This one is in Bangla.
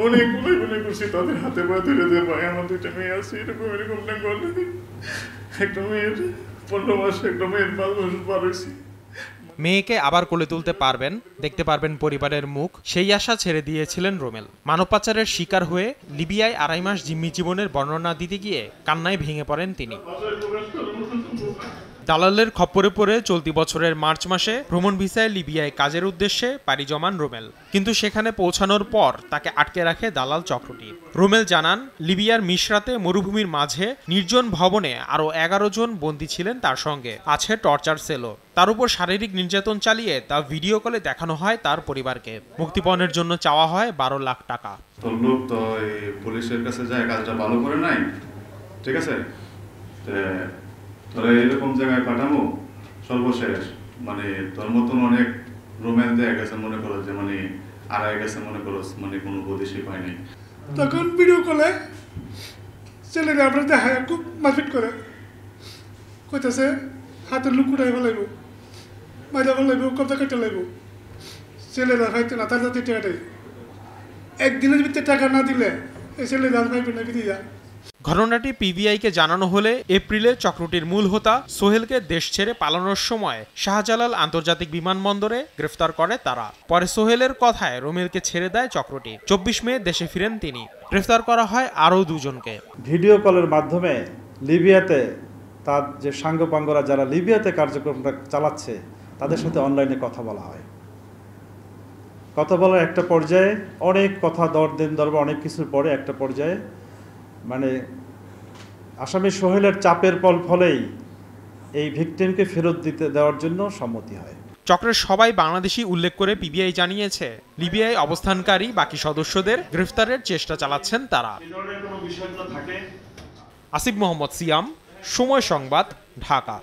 অনেক গুলো করছি, তাদের হাতে পা ধরে দিয়ে ভাই আমার 2টা মেয়ে আছে, এরকম না করলে একটা মেয়ের 15 মাস, একটা মেয়ের 5 বছর পার হয়েছি। মেয়েকে আবার কোলে তুলতে পারবেন, দেখতে পারবেন পরিবারের মুখ, সেই আশা ছেড়ে দিয়েছিলেন রোমেল। মানব পাচারের শিকার হয়ে লিবিয়ায় 2.5 মাস জিম্মি জীবনের বর্ণনা দিতে গিয়ে কান্নায় ভেঙে পড়েন তিনি। দালালের খপ্পরে পড়ে চলতি বছরের মার্চ মাসে ভ্রমণ ভিসায় লিবিয়ায় কাজের উদ্দেশ্যে পাড়ি জমান রোমেল, কিন্তু সেখানে পৌঁছানোর পর তাকে আটকে রাখে দালাল চক্রটি। রোমেল জানান, লিবিয়ার মিশরাতে মরুভূমির মাঝে নির্জন ভবনে আরও 11 জন বন্দী ছিলেন, তার সঙ্গে আছে টর্চার সেলও। তার উপর শারীরিক নির্যাতন চালিয়ে তা ভিডিও কলে দেখানো হয় তার পরিবারকে। মুক্তিপণের জন্য চাওয়া হয় 12 লাখ টাকা। তোর লোক তো পুলিশের কাছে যায়, কাজটা ভালো করে নাই, ঠিক আছে, তোরা এরকম জায়গায় পাঠাবো সর্বশেষ, মানে তোর মতন অনেক রোম্যান্স দেয়া গেছে, মনে করো যে মানে আড়াই গেছে, মনে করো মানে কোনো বৈদেশিক হয় নাই। তখন ভিডিও কলে ছেলেরা আমরা দেখায় খুব মারপিট করে, কইতেছে হাতের লুক উঠাই ফেলাইব, মাইরা ফেলাইব, কবজা কেটে লাইব। ছেলেরা খাইতে না, তার জাতি টাকাটাই একদিনের ভিতরে টাকা না দিলে এই ছেলেরা পাইবে না বিধি যা। ঘটনাটি পিবিআইকে জানানো হলে এপ্রিলে চক্রটির মূল হোতা সোহেলকে দেশ ছেড়ে পালানোর সময় শাহজালাল আন্তর্জাতিক বিমানবন্দরে গ্রেফতার করে তারা। পরে সোহেলের কথায় রোমেলকে ছেড়ে দেয় চক্রটি। 24 মে দেশে ফিরেন তিনি। গ্রেফতার করা হয় আরও 2 জনকে। ভিডিও কলের মাধ্যমে লিবিয়াতে তার যে সাঙ্গপাঙ্গরা যারা লিবিয়াতে কার্যক্রমটা চালাচ্ছে তাদের সাথে অনলাইনে কথা বলা হয়। কথা বলার একটা পর্যায়ে অনেক কথা দরবার অনেক কিছুর পরে একটা পর্যায়ে মানে আসামি সোহেলের চাপের ফলেই এই ভিকটিমকে ফেরত দেওয়ার জন্য সম্মতি হয়। চক্রের সবাই বাংলাদেশি উল্লেখ করে পিবিআই জানিয়েছে, লিবিয়ায় অবস্থানকারী বাকি সদস্যদের গ্রেফতারের চেষ্টা চালাচ্ছেন তারা। আসিফ মোহাম্মদ সিয়াম, সময় সংবাদ, ঢাকা।